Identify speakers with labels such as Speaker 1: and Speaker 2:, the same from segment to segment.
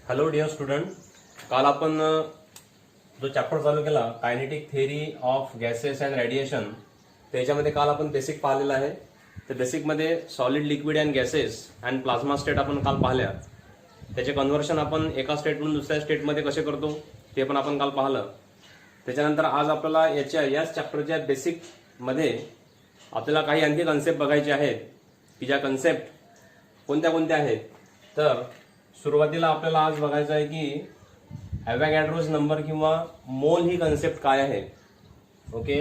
Speaker 1: Hello dear student, काल आपण जो चॅप्टर चालू केला kinetic theory of gases and radiation, त्याच्यामध्ये काल आपण बेसिक पाहिलेला आहे. तर बेसिकमध्ये solid, liquid and gases and plasma state आपण काल पाहिल्या. त्याचे कन्व्हर्शन आपण एका स्टेटमधून दुसऱ्या स्टेटमध्ये कसे करतो ते पण आपण काल पाहिलं. त्याच्यानंतर आज आपल्याला याच चॅप्टरच्या बेसिकमध्ये आपल्याला काही आणखी कन्सेप्ट बघायचे आहेत की ज्या कन्सेप्ट कोणत्या कोणत्या आहेत. तर सुरुवातीला आपल्याला आज बघायचं आहे की ॲव्होगॅड्रोज नंबर किंवा मोल ही कन्सेप्ट काय आहे. Okay,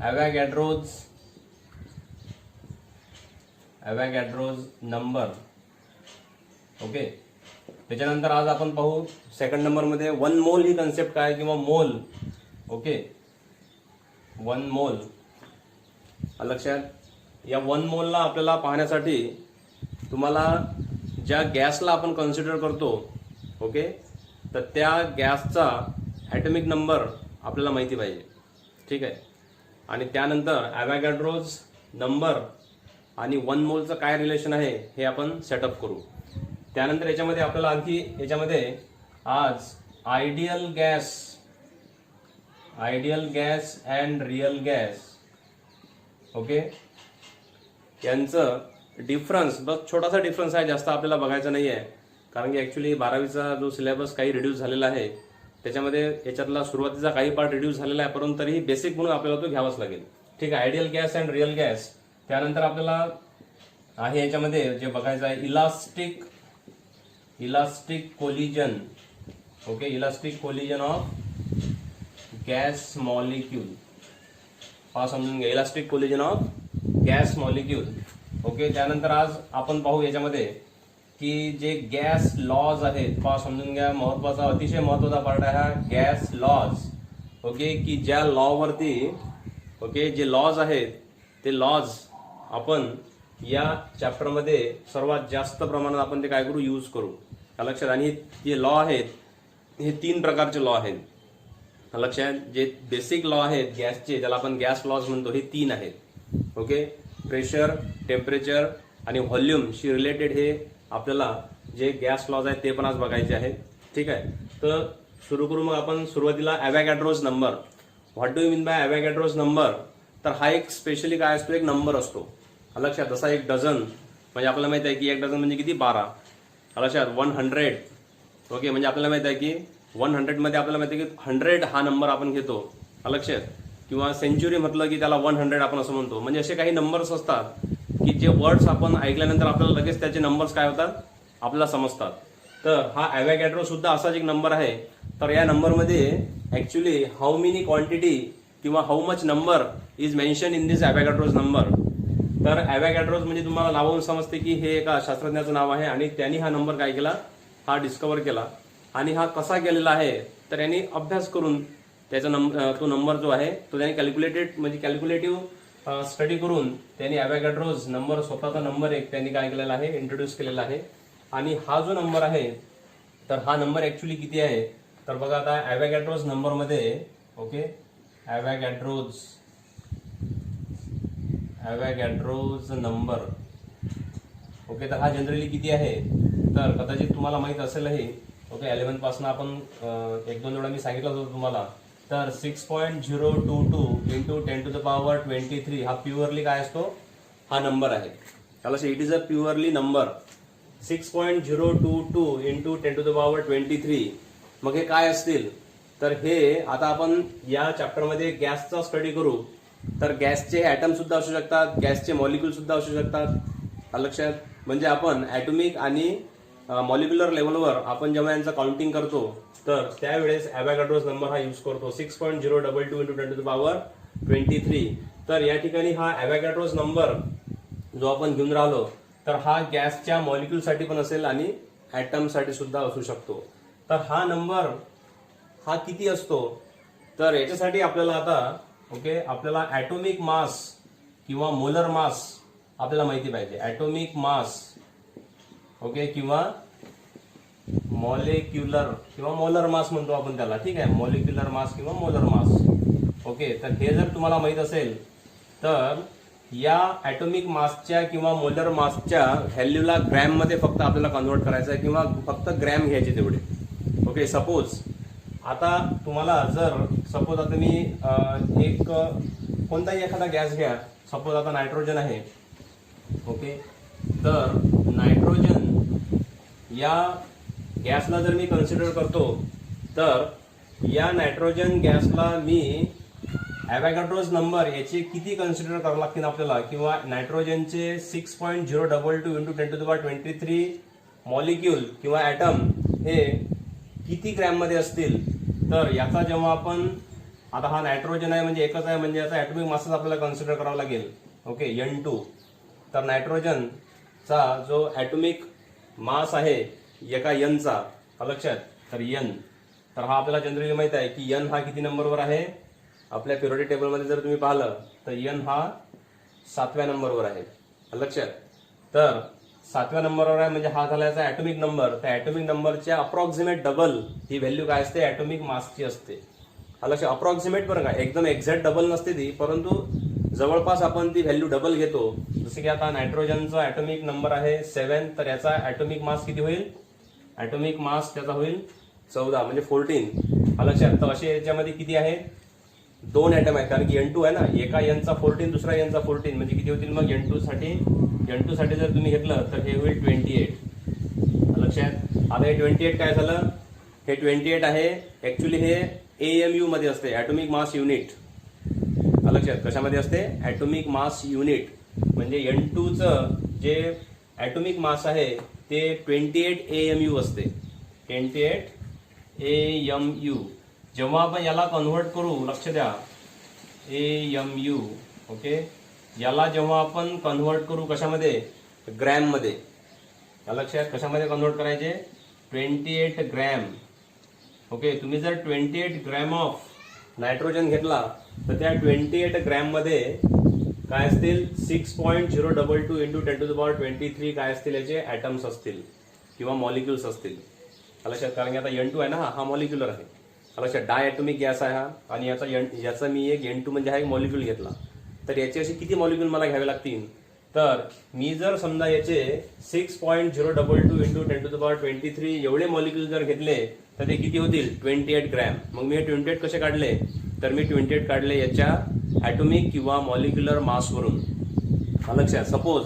Speaker 1: ॲव्होगॅड्रोज number. ओके, त्याच्यानंतर आज आपण पाहू सेकंड नंबरमध्ये वन मोल ही कन्सेप्ट काय किंवा मोल. ओके, वन मोल लक्षात. या वन मोलला आपल्याला पाहण्यासाठी तुम्हाला ज्या गॅसला आपण कन्सिडर करतो, ओके, तर त्या गॅसचा ॲटॉमिक नंबर आपल्याला माहिती पाहिजे. ठीक आहे. आणि त्यानंतर ॲव्होगॅड्रोज नंबर आणि वन मोलचं काय रिलेशन आहे हे आपण सेटअप करू. त्यानंतर याच्यामध्ये आपल्याला आणखी आज ideal gas and real gas, okay, यांचं डिफरन्स, बस छोटासा डिफरन्स आहे, जास्त आपल्याला बघायचा नाही आहे. कारण की ॲक्च्युली 12वीचा जो सिलेबस काही रिड्यूस झालेला आहे त्याच्यामध्ये याच्यातला सुरुवातीचा काही पार्ट रिड्यूस झालेला आहे, परंतु तरीही बेसिक म्हणून आपल्याला तो घ्यावाच लागेल. ठीक आहे. Ideal gas and real gas. त्यानंतर आपल्याला आहे याच्यामध्ये जे बघायचं आहे elastic collision. Okay, elastic collision of gas molecule. समजून घ्या, elastic collision of gas molecule. Okay, त्यानंतर आज आपण पाहू याच्यामध्ये की जे गॅस लॉज आहेत, समजून घ्या, महत्वाचा, अतिशय महत्वाचा पार्ट आहे हा गॅस लॉज. ओके, की ज्या लॉवरती, ओके, जे लॉज आहेत ते लॉज आपण या चॅप्टरमध्ये सर्वात जास्त प्रमाणात आपण ते काय करू, यूज करू लक्षात. आणि जे लॉ आहेत हे 3 प्रकारचे लॉ आहेत लक्षात. जे बेसिक लॉ आहेत गॅसचे, ज्याला आपण गॅस लॉज म्हणतो, हे 3 आहेत. ओके, प्रेशर, टेम्परेचर आणि व्हॉल्यूमशी रिलेटेड हे आपल्याला जे गॅस लॉज आहेत ते पण आज बघायचे आहेत. ठीक आहे. तर सुरू करू मग आपण. सुरुवातीला Avogadro's number. What do you mean by Avogadro's number? तर हा एक स्पेशली काय असतो, एक नंबर असतो लक्षात. जसा एक डझन म्हणजे आपल्याला माहित आहे की एक डझन म्हणजे किती, 12 लक्षात. 100, ओके, म्हणजे आपल्याला माहित आहे की 100 मध्ये आपल्याला माहिती आहे की 100 हा नंबर आपण घेतो लक्षात. किंवा सेंचुरी म्हटलं की त्याला 100 आपण असं म्हणतो. म्हणजे असे काही नंबर्स असतात की जे वर्ड्स आपण ऐकल्यानंतर आपल्याला लगेच त्याचे नंबर्स काय होतात आपल्याला समजतात. तर हा ॲव्होगॅड्रो सुद्धा असाच एक नंबर आहे. तर या नंबरमध्ये ऍक्च्युली हाऊ मेनी क्वांटिटी किंवा how much number is mention in this Avogadro's number. तर ॲव्होगॅड्रोज म्हणजे तुम्हाला नावावरून समजते की हे एका शास्त्रज्ञाचं नाव आहे आणि त्यांनी हा नंबर काय केला, हा डिस्कवर केला. आणि हा कसा केलेला आहे तर यांनी अभ्यास करून त्याचा तो नंबर जो आहे तो त्यांनी कॅल्क्युलेटिव्ह स्टडी करून त्यांनी ॲव्होगॅड्रोज नंबर, स्वतःचा नंबर एक त्यांनी काय केलेला आहे, इंट्रोड्यूस केलेला आहे. आणि हा जो नंबर आहे तर हा नंबर ऍक्च्युली किती आहे तर बघा आता ॲव्होगॅड्रोज नंबरमध्ये, ओके, ॲव्होगॅड्रोज नंबर, ओके, तर हा जनरली किती आहे तर कदाचित तुम्हाला माहित असेलही. ओके, 11th पासून आपण 1-2 वेळा मी सांगितलं होतं तुम्हाला. तर 6.022 इंटू 10⁻23 हा प्युअरली काय असतो, हा नंबर आहे. त्याला it is a purely number. 6.022 into 10⁻23. मग हे काय असतील तर हे आता आपण या चॅप्टरमध्ये गॅसचा स्टडी करू. तर गॅसचे ॲटम सुद्धा असू शकतात, गॅसचे मॉलिक्यूल सुद्धा असू शकतात लक्षात. म्हणजे आपण ॲटॉमिक आणि मॉलिक्युलर लेवलवर आपण जेव्हा यांचं काउंटिंग करतो तर त्यावेळेस ॲव्होगॅड्रोज नंबर हा यूज करतो. 6.022 इंटू 10⁻23. तर या ठिकाणी हा ॲव्होगॅड्रोज नंबर जो आपण घेऊन राहिलो तर हा गॅसच्या मॉलिक्युलसाठी पण असेल आणि ॲटमसाठी सुद्धा असू शकतो. तर हा नंबर हा किती असतो तर याच्यासाठी आपल्याला आता, ओके, आपल्याला ॲटॉमिक मास किंवा मोलर मास आपल्याला माहिती पाहिजे. ॲटॉमिक मास, ओके, किंवा मॉलिक्युलर किंवा मोलर मास म्हणतो आपण त्याला. ठीक आहे, मॉलिक्युलर मास किंवा मोलर मास. ओके, तर हे जर तुम्हाला माहित असेल तर या ॲटॉमिक मासच्या किंवा मोलर मासच्या व्हॅल्यूला ग्रॅम मध्ये फक्त आपल्याला कन्वर्ट करायचं आहे किंवा फक्त ग्रॅम घ्यायचे तेवढे. ओके. सपोज आता तुम्हाला जर सपोज आता मी एक कोणताही एखादा गॅस घ्या. सपोज आता नायट्रोजन आहे. ओके. तर नायट्रोजन या गॅसला जर मी कन्सिडर करतो तर या नायट्रोजन गॅसला मी ॲव्होगॅड्रोज नंबर याचे किती कन्सिडर करावं लागतील आपल्याला, किंवा नायट्रोजनचे 6.022 इंटू 10⁻23 मॉलिक्यूल किंवा ॲटम हे किती ग्रॅममध्ये असतील. तर याचा जेव्हा आपण आता हा नायट्रोजन आहे म्हणजे एकच आहे म्हणजे याचा ॲटॉमिक मासच आपल्याला कन्सिडर करावा लागेल. ओके. N2. तर नायट्रोजनचा जो ॲटॉमिक मास आहे एका Nचा लक्षात, तर N, तर हा आपल्याला जनरली माहित आहे की N हा किती नंबरवर आहे. आपल्या पिरियोडिक टेबलमध्ये जर तुम्ही पाहिलं तर N हा 7व्या नंबरवर आहे लक्षात. तर 7व्या नंबरवर आहे म्हणजे हा झाला याचा ॲटॉमिक नंबर. त्या ॲटॉमिक नंबरच्या अप्रॉक्सिमेट डबल ही व्हॅल्यू काय असते ॲटॉमिक मासची असते लक्षात. अप्रॉक्सिमेट बरं का, एकदम एक्झॅक्ट डबल नसते ती, परंतु जवळपास आपण ती व्हॅल्यू डबल घेतो. जसे की आता नायट्रोजनचा ॲटॉमिक नंबर आहे 7, तर याचा ॲटॉमिक मास किती होईल. ॲटॉमिक मास त्याचा होईल 14 म्हणजे 14 लक्षात. तर असे याच्यामध्ये किती आहे 2 ॲटम आहेत कारण की N2 आहे ना, एका Nचा 14 दुसरा Nचा 14 म्हणजे किती होतील मग N2 साठी जर तुम्ही घेतलं तर हे होईल 28 लक्षात. आता हे 28 काय झालं, हे 28 आहे ऍक्च्युली हे AMU मध्ये असते ॲटॉमिक मास युनिट लक्षात. कशामध्ये असते ॲटॉमिक मास युनिट. म्हणजे N2चं जे ॲटॉमिक मास आहे ते 28 AMU असते 28 AMU. जेव्हा आपण याला कन्व्हर्ट करू लक्ष द्या AMU. ओके. याला जेव्हा आपण कन्व्हर्ट करू कशामध्ये ग्रॅम मध्ये लक्षात. कशामध्ये कन्व्हर्ट करायचे 28 ग्रॅम. ओके. तुम्ही जर 28 ग्रॅम ऑफ नायट्रोजन घेतला तर त्या 28 ग्रॅम मध्ये काय असतील 6.022 इंटू 10⁻23 काय असतील याचे ॲटम्स असतील किंवा मॉलिक्युल्स असतील लक्षात. कारण की आता N2 आहे ना, हा मॉलिक्युलर आहे लक्षात. डायॲटॉमिक गॅस आहे हा आणि याचा मी एक N2 म्हणजे हा एक मॉलिक्यूल घेतला. तर याचे असे किती मॉलिक्यूल मला घ्यावे लागतील. तर मी जर समजा याचे 6.022 इंटू 10⁻23 एवढे मॉलिक्यूल जर घेतले तर ते किती होतील 28 ग्रॅम. मग मी हे 28 कसे काढले, तर मी 28 काढले याच्या ॲटॉमिक किंवा मॉलिक्युलर मासवरून लक्षात. सपोज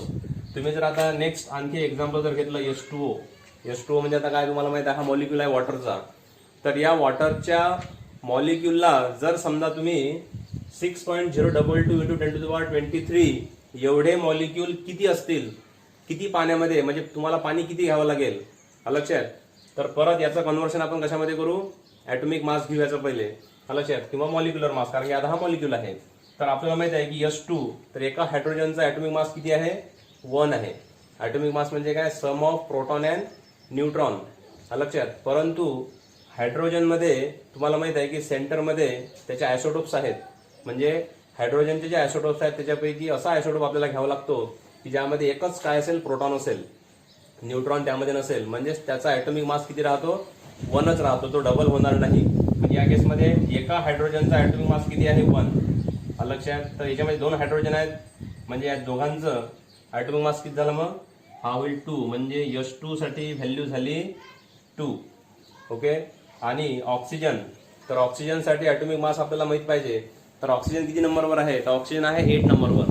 Speaker 1: तुम्ही जर आता नेक्स्ट आणखी एक्झाम्पल जर घेतलं H2O म्हणजे आता काय तुम्हाला माहिती आहे हा मॉलिक्यूल आहे वॉटरचा. तर या वॉटरच्या मॉलिक्यूलला जर समजा तुम्ही 6.022 इंटू 10⁻23 एवढे मॉलिक्यूल किती असतील किती पाण्यामध्ये, म्हणजे तुम्हाला पाणी किती घ्यावं लागेल लक्षात. तर परत याचं कन्व्हर्शन आपण कशामध्ये करू ॲटॉमिक मास घेऊ याचं पहिले लक्षात, किंवा मॉलिक्युलर मास, कारण की आता हा मॉलिक्यूल आहे. तर आपल्याला माहित आहे की H2, तर एका हायड्रोजनचा ॲटॉमिक मास किती आहे 1 आहे. ॲटॉमिक मास म्हणजे काय सम ऑफ प्रोटॉन अँड न्यूट्रॉन लक्षात. परंतु हायड्रोजनमध्ये तुम्हाला माहित आहे की सेंटरमध्ये त्याचे आयसोटोप्स आहेत. म्हणजे हायड्रोजनचे जे आयसोटोप्स आहेत त्याच्यापैकी असा आयसोटोप आपल्याला घ्यावा लागतो की ज्यामध्ये एकच काय असेल प्रोटॉन असेल, न्यूट्रॉन त्यामध्ये नसेल. म्हणजे त्याचा ॲटॉमिक मास किती राहतो 1च राहतो, तो डबल होणार नाही. म्हणजे या केसमध्ये एका हायड्रोजनचा ॲटॉमिक मास किती आहे 1 लक्षात. तर याच्यामध्ये 2 हायड्रोजन आहेत म्हणजे या दोघांचं ॲटॉमिक मास किती झालं मग हा होईल 2. म्हणजे H2 साठी व्हॅल्यू झाली 2. ओके. आणि ऑक्सिजन, तर ऑक्सिजन साठी ॲटॉमिक मास आपल्याला माहित पाहिजे. तर ऑक्सिजन किती नंबरवर आहे, तर ऑक्सिजन आहे 8 नंबरवर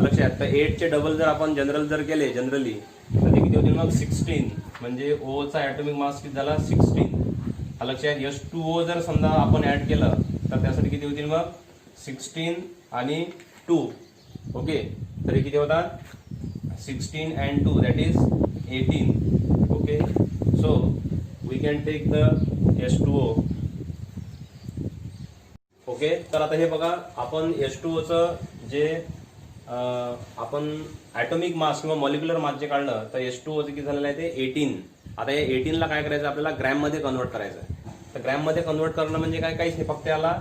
Speaker 1: लक्षात. तर 8 चे डबल जर आपण जर केले जनरली तर ते किती होतील मग 16. म्हणजे O चा ॲटॉमिक मास किती झाला 16 लक्षात. H2O जर समजा आपण ऍड केलं तर त्यासाठी किती होतील मग 16 आणि 2. ओके. तर हे किती होतात 16 and 2 that is 18. Okay. So we can take the H2O. Okay. तर आता हे बघा आपण H2Oचं जे आपण ॲटॉमिक मास किंवा मॉलिक्युलर मास जे काढलं तर H2O किती झालेलं आहे ते 18. आता या 18 ला काय करायचं आपल्याला ग्रॅम मध्ये कन्व्हर्ट करायचं आहे. तर ग्रॅम मध्ये कन्व्हर्ट करणं म्हणजे काय काहीच नाही, फक्त याला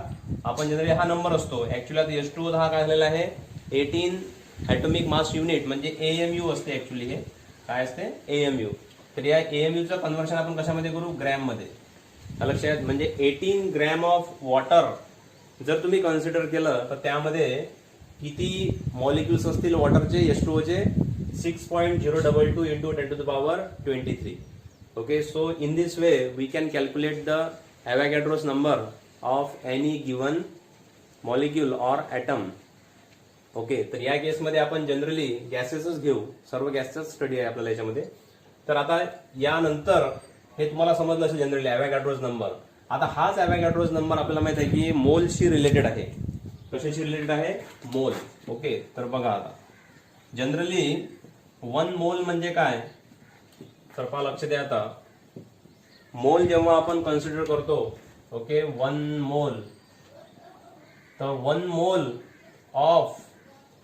Speaker 1: आपण जनरली हा नंबर असतो ऍक्च्युली. आता H2O हा काय झालेला आहे 18 ॲटॉमिक मास युनिट म्हणजे AMU असते ऍक्च्युली. हे काय असते AMU. तर या AMUचं कन्व्हर्शन आपण कशामध्ये करू ग्रॅम मध्ये लक्षात. म्हणजे 18 ग्रॅम ऑफ वॉटर जर तुम्ही कन्सिडर केलं तर त्यामध्ये किती मॉलिक्युल्स असतील वॉटरचे H2O चे 6.022 into 10⁻23. Okay, so in this way we can calculate the Avogadro's number of any given molecule or atom. Okay, तर या केसमध्ये आपण जनरली गॅसेसच घेऊ, सर्व गॅसचाच स्टडी आहे आपल्याला याच्यामध्ये. तर आता यानंतर हे तुम्हाला समजलं असेल जनरली ॲव्होगाड्रोज नंबर. आता हाच ॲव्होगाड्रोज नंबर आपल्याला माहित आहे की मोलशी रिलेटेड आहे. कशाशी रिलेटेड आहे? मोल. ओके, तर बघा आता जनरली 1 मोल म्हणजे काय, तर पहा लक्ष द्या. आता मोल जेव्हा आपण कन्सिडर करतो, ओके, 1 मोल, तर 1 mole of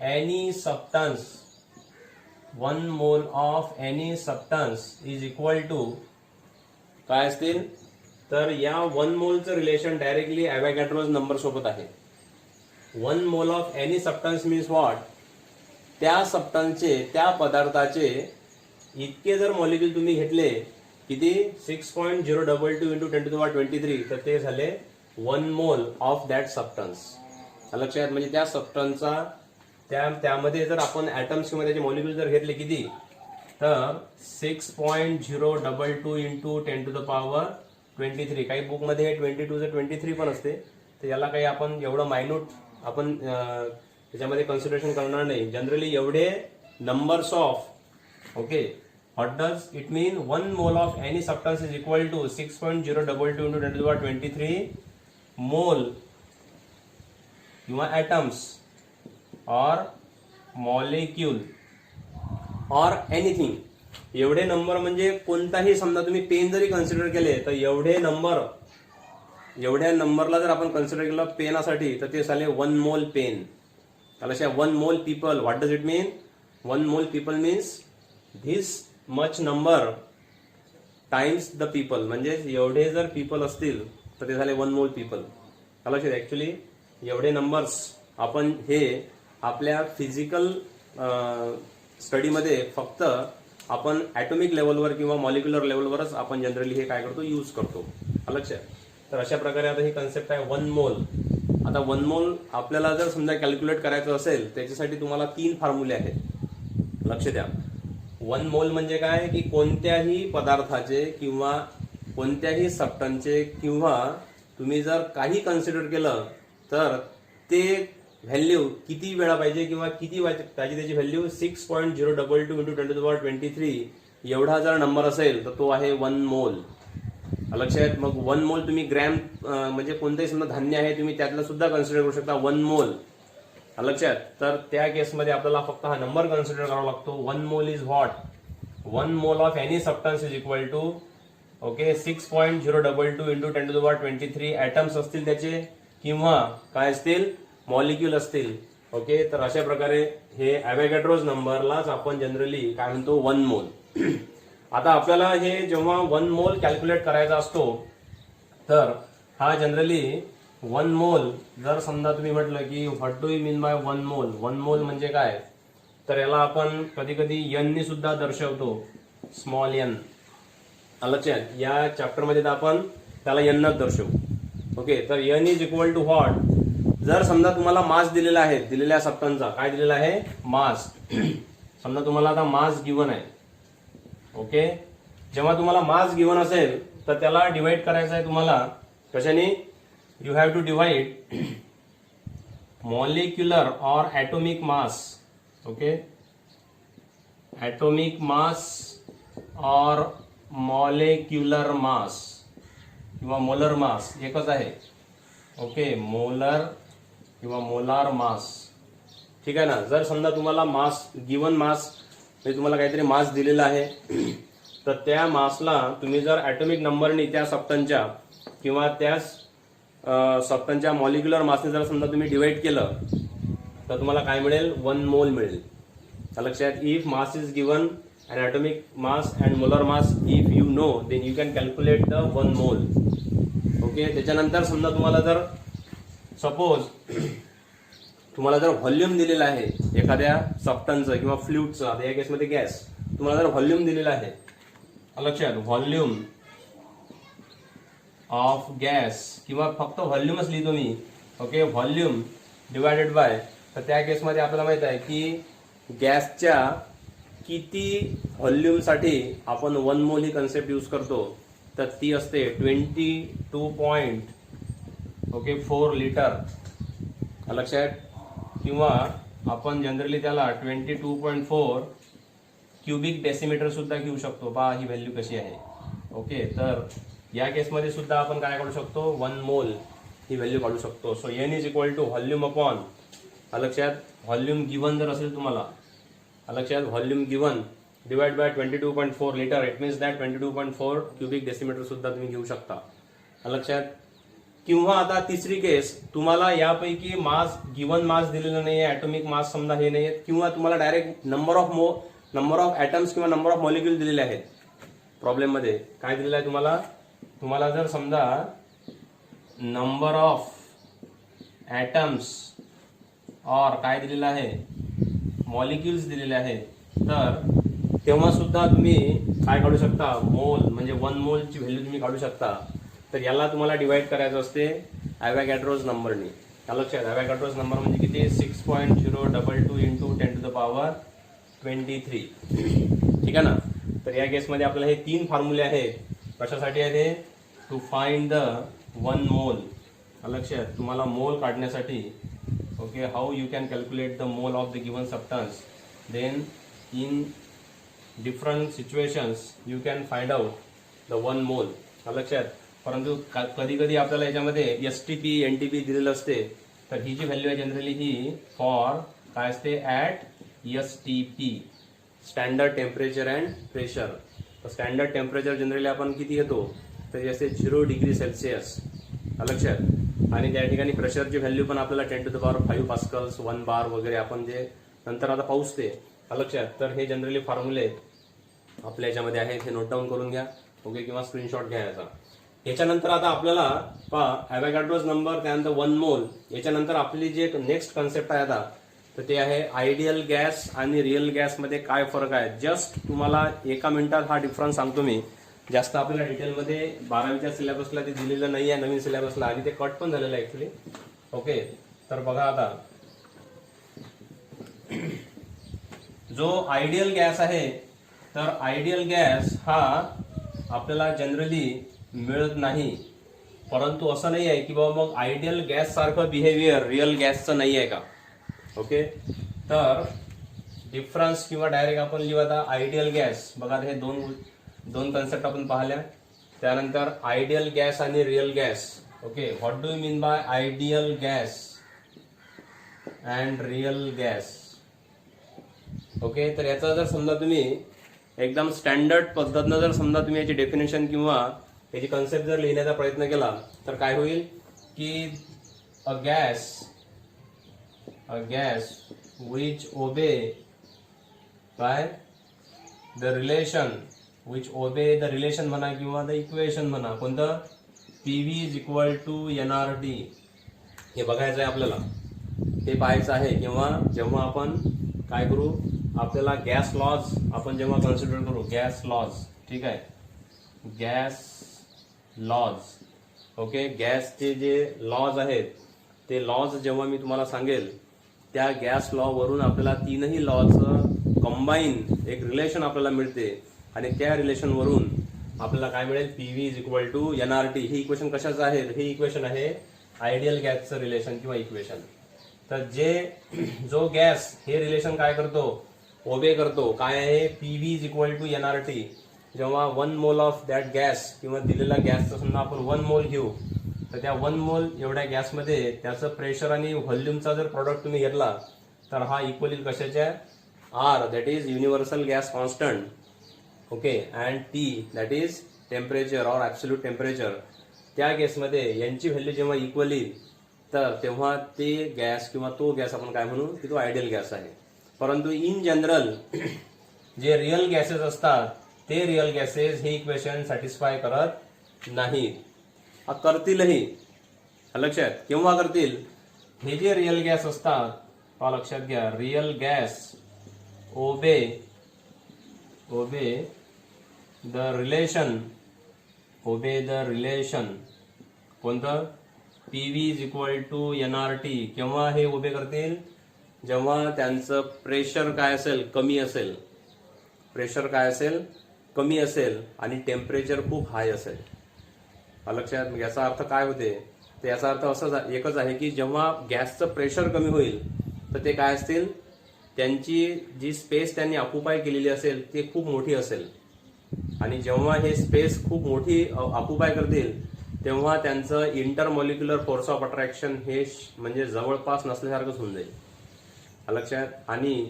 Speaker 1: any substance, 1 mole of any substance is equal to काय असतील, तर या 1 मोलचं रिलेशन डायरेक्टली ॲव्होगाड्रोज नंबर सोबत आहे. 1 mole of any substance means what, त्या सबस्टन्सचे, त्या पदार्थाचे इतके जर मॉलिक्यूल तुम्ही घेतले, किती, 6.022 into 10⁻23, तर ते झाले 1 मोल ऑफ दॅट सबस्टन्स. लक्षात, म्हणजे त्या सबस्टन्सचा त्यामध्ये जर आपण ऍटम्स किंवा त्याचे मॉलिक्यूल जर घेतले किती, तर 6.022 into 10⁻23. काही बुकमध्ये 22 पण असते, तर याला काही आपण एवढं मायन्यूट आपण त्याच्यामध्ये कन्सिडरेशन करणार नाही. जनरली एवढे numbers of, okay, what does it mean, 1 mole of any substance is equal to 6.022 into 10⁻23 मोल किंवा ॲटम्स और मॉलिक्यूल और एनिथिंग. एवढे नंबर म्हणजे कोणताही, समजा तुम्ही पेन जरी कन्सिडर केले, तर एवढ्या नंबरला जर आपण कन्सिडर केलं पेनासाठी, तर ते झाले 1 मोल पेन. अशा 1 मोल people, what does it mean, 1 मोल people means this much number times the people. म्हणजे एवढे जर पीपल असतील तर ते झाले 1 मोल पीपल. ऍक्च्युली एवढे नंबर्स आपण हे आपल्या फिजिकल स्टडीमध्ये फक्त आपण ॲटॉमिक लेवलवर किंवा मॉलिक्युलर लेवलवरच आपण जनरली हे काय करतो, यूज करतो. लक्षात. तर अशा प्रकारे आता ही कन्सेप्ट आहे 1 मोल. आता 1 मोल आपल्याला जर समजा कॅल्क्युलेट करायचं असेल, त्याच्यासाठी तुम्हाला 3 फॉर्म्युले आहेत. लक्ष द्या. 1 मोल म्हणजे काय, की कोणत्याही पदार्थाचे किंवा कोणत्याही सबस्टन्सचे किंवा तुम्ही जर काही कन्सिडर केलं, तर ते व्हॅल्यू किती वेळा पाहिजे किंवा किती पाहिजे त्याची व्हॅल्यू 6.022 into 10⁻23 एवढा जर नंबर असेल, तर तो आहे 1 मोल. लक्षात. मग 1 मोल तुम्ही ग्रॅम म्हणजे कोणतेही समजा धान्य आहे, तुम्ही त्यातलं सुद्धा कन्सिडर करू शकता 1 मोल. लक्षात. तर त्या केसमध्ये आपल्याला फक्त हा नंबर कन्सिडर करावा लागतो. 1 mole is what, 1 mole of any substance is equal to, okay, 6.022 into 10⁻23 atoms असतील त्याचे किंवा काय असतील, मॉलिक्यूल असतील. ओके, तर अशा प्रकारे हे ॲव्होगाड्रोज नंबरलाच आपण जनरली काय म्हणतो, 1 मोल. आता आपल्याला हे जेव्हा 1 मोल कॅल्क्युलेट करायचा असतो, तर हा जनरली 1 मोल जर समजा तुम्ही म्हटलं की what do you mean bye 1 मोल, 1 मोल म्हणजे काय, तर याला आपण कधी कधी n ने सुद्धा दर्शवतो, स्मॉल n. लक्षात. या चॅप्टरमध्ये आपण त्याला n नच दर्शवू. ओके, तर n is equal to what, जर समजा तुम्हाला मास दिलेला आहे, दिलेल्या सबस्टन्सचा काय दिलेला आहे, मास. समजा तुम्हाला आता मास गिवन आहे. ओके, जेव्हा तुम्हाला मास गिवन असेल, तर त्याला डिवाइड करायचं आहे तुम्हाला कशाने, you have to divide molecular और atomic mass. Okay, atomic mass और मॉलिक्युलर मास किंवा मोलर मास एकच आहे. ओके, मोलर किंवा मोलार मास. ठीक आहे ना. जर समजा तुम्हाला मास गिवन मास म्हणजे तुम्हाला काहीतरी मास दिलेला आहे, तर त्या मासला तुम्ही जर ॲटॉमिक नंबरनी त्या सबस्टन्सच्या किंवा त्या सबस्टन्सच्या मॉलिक्युलर मासने जर समजा तुम्ही डिवाइड केलं, तर तुम्हाला काय मिळेल, 1 मोल मिळेल. लक्षात. If mass is given and atomic mass and molar mass if you know, then you can calculate the 1 mole. Okay, त्याच्यानंतर समजा तुम्हाला जर सपोज तुम्हाला जर व्हॉल्यूम दिलेला आहे एखाद्या सबस्टन्सचं किंवा फ्लुइडचं, आता या केसमध्ये गॅस, तुम्हाला जर व्हॉल्यूम दिलेला आहे, लक्षात, व्हॉल्यूम ऑफ गॅस किंवा फक्त व्हॉल्यूमच लिहितो मी. ओके, व्हॉल्यूम डिवायडेड बाय, तर त्या केसमध्ये आपल्याला माहित आहे की गॅसच्या किती व्हॉल्यूमसाठी आपण 1 मोल ही कन्सेप्ट यूज करतो, तर ती असते 22.4 लिटर लक्षात, किंवा आपण जनरली त्याला 22.4 क्युबिक डेसिमीटर सुद्धा घेऊ शकतो. पहा ही व्हॅल्यू कशी आहे. ओके, तर या केसमध्ये सुद्धा आपण काय काढू शकतो, 1 मोल ही व्हॅल्यू काढू शकतो. So N is equal to volume upon लक्षात व्हॉल्यूम गिवन जर असेल तुम्हाला लक्षात volume given divide by 22.4 litre, it means that 22.4 cubic decimetre सुद्धा तुम्ही घेऊ शकता लक्षात. किंवा आता तिसरी केस, तुम्हाला यापैकी मास गिवन मास दिलेलं नाहीये, ऍटॉमिक मास समजा हे नाहीये, किंवा तुम्हाला डायरेक्ट नंबर ऑफ ऍटम्स किंवा नंबर ऑफ मॉलिक्यूल दिलेले आहेत. प्रॉब्लेम मध्ये काय दिलेलं आहे तुम्हाला जर समजा नंबर ऑफ ऍटम्स और काय दिलेलं आहे मॉलिक्युल्स दिलेले आहेत, तर तेव्हा सुद्धा तुम्ही काय काढू शकता, मोल म्हणजे 1 मोलची व्हॅल्यू तुम्ही काढू शकता. तर याला तुम्हाला डिवाइड करायचं असते ॲव्होगॅड्रोज नंबरने लक्षात. ॲव्होगॅड्रोज नंबर म्हणजे किती, 6.022 इंटू 10⁻23. ठीक आहे ना. तर या केसमध्ये आपल्याला हे 3 फॉर्म्युले आहेत. कशासाठी आहे ते, टू फाइंड द 1 मोल लक्षात, तुम्हाला मोल काढण्यासाठी. Okay, how you can calculate the mole of the given substance, then in different situations you can find out the 1 mole लक्षात. परंतु कधी कधी आपल्याला याच्यामध्ये STP NTP दिलेलं असते, तर ही जी व्हॅल्यू आहे जनरली ही फॉर काय असते, at STP standard temperature and pressure. तर स्टँडर्ड टेम्परेचर जनरली आपण किती घेतो, तर हे असते 0 डिग्री सेल्सिअस लक्षात. आणि त्या ठिकाणी प्रेशरची व्हॅल्यू पण आपल्याला 10⁵ पास्कल्स 1 बार वगैरे आपण जे नंतर आता पाहूच ते लक्षात. तर हे जनरली फॉर्म्युले आपल्या याच्यामध्ये आहेत, हे नोट डाऊन करून घ्या. ओके, किंवा स्क्रीनशॉट घ्या याचा. याच्यानंतर आता आपल्याला पहा ॲव्होगॅड्रोज नंबर, त्यानंतर 1 मोल. याच्यानंतर आपली जी एक नेक्स्ट कन्सेप्ट आहे आता, तर ते आहे आयडियल गॅस आणि रिअल गॅस मध्ये काय फरक आहे. जस्ट तुम्हाला एका मिनिटात हा डिफरन्स सांगतो मी. जास्त आपल्याला डिटेलमध्ये 12वीच्या सिलेबसला ते दिलेलं नाही आहे, नवीन सिलेबसला, आणि ते कट पण झालेलं आहे ऍक्च्युली. ओके, तर बघा आता जो आयडियल गॅस आहे, तर आयडियल गॅस हा आपल्याला जनरली मिळत नाही. परंतु असं नाही आहे की बाबा मग आयडियल गॅस सारखं बिहेवियर रिअल गॅसचं नाही आहे का. ओके, तर डिफरन्स किंवा डायरेक्ट आपण लिहू आता आयडियल गॅस. बघा हे दोन कन्सेप्ट आपण पाहिल्या. त्यानंतर आयडियल गॅस आणि real gas. Okay, what do you mean bye ideal gas and real gas. Okay, तर याचा जर समजा तुम्ही एकदम स्टँडर्ड पद्धतीनं जर समजा तुम्ही याची डेफिनेशन किंवा याची कन्सेप्ट जर लिहिण्याचा प्रयत्न केला, तर काय होईल की a gas which obey by the relation म्हणा किंवा द इक्वेशन म्हणा, कोणतं, PV is equal to NRT. हे बघायचं आहे आपल्याला, हे पाहायचं आहे. किंवा जेव्हा आपण काय करू, आपल्याला गॅस लॉज आपण जेव्हा कन्सिडर करू, गॅस लॉज, ठीक आहे, गॅस लॉज. ओके, गॅसचे जे लॉज आहेत ते लॉज जेव्हा मी तुम्हाला सांगेल, त्या गॅस लॉ वरून आपल्याला 3ही लॉचं कंबाईन एक रिलेशन आपल्याला मिळते. आणि त्या रिलेशन वरून आपल्याला काय मिळेल, PV is equal to NRT. ही इक्वेशन कशाचं आहे, हे इक्वेशन आहे आयडियल गॅसचं रिलेशन किंवा इक्वेशन. तर जो गॅस हे रिलेशन काय करतो, ओबे करतो, काय आहे, PV is equal to NRT. जेव्हा 1 मोल ऑफ दॅट गॅस किंवा दिलेला गॅसचा समजा आपण 1 मोल घेऊ, तर त्या 1 मोल एवढ्या गॅसमध्ये त्याचं प्रेशर आणि व्हॉल्यूमचा जर प्रॉडक्ट तुम्ही घेतला, तर हा इक्वल येईल कशाच्या, R that is universal gas constant. Okay, and T that is temperature और ऍब्सोल्यूट टेम्परेचर. त्या गॅसमध्ये यांची व्हॅल्यू जेव्हा इक्वल येईल, तर तेव्हा ते गॅस किंवा तो गॅस आपण काय म्हणू की तो आयडियल गॅस आहे. परंतु इन जनरल जे रिअल गॅसेस असतात, ते रिअल गॅसेस हे इक्वेशन सॅटिस्फाय करत नाहीत. करतीलही लक्षात, केव्हा करतील, हे जे रिअल गॅस असतात, लक्षात घ्या, real gas obey the relation कोणतं, PV is equal to NRT. केव्हा हे उभे करतील, जेव्हा त्यांचं प्रेशर काय असेल, कमी असेल. प्रेशर काय असेल, कमी असेल आणि टेम्परेचर खूप हाय असेल. लक्षात. मग याचा अर्थ काय होते, तर याचा अर्थ असं एकच आहे की जेव्हा गॅसचं प्रेशर कमी होईल तर ते काय असतील, त्यांची जी स्पेस त्यांनी ऑक्युपाय केलेली असेल ती खूप मोठी असेल. आणि जेव्हा हे स्पेस खूप मोठी ऑक्युपाय करतील तेव्हा त्यांचं इंटरमॉलिक्युलर फोर्स ऑफ अट्रॅक्शन हे म्हणजे जवळपास नसल्यासारखंच होऊन जाईल. लक्षात. आणि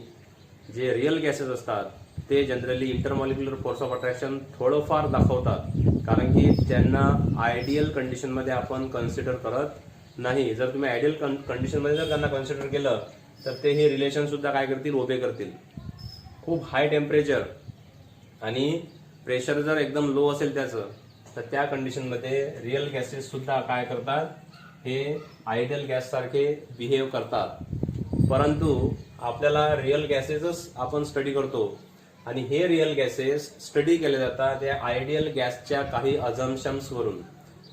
Speaker 1: जे रिअल गॅसेस असतात ते generally intermolecular force of attraction थोडंफार दाखवतात, कारण की त्यांना आयडियल कंडिशनमध्ये आपण कन्सिडर करत नाही. जर तुम्ही आयडियल कंडिशनमध्ये जर त्यांना कन्सिडर केलं तर ते हे रिलेशन सुद्धा काय करतील, ओबे करतील. खूप हाय टेम्परेचर आणि प्रेशर जर एकदम लो असेल त्याचं, तर त्या कंडिशनमध्ये रिअल गॅसेस सुद्धा काय करतात, हे आयडियल गॅस सारखे बिहेव करतात. परंतु आपल्याला रिअल गॅसेसच आपण स्टडी करतो आणि हे रिअल गॅसेस स्टडी केले जातात त्या आयडियल गॅसच्या काही अझम्पशन्स वरून.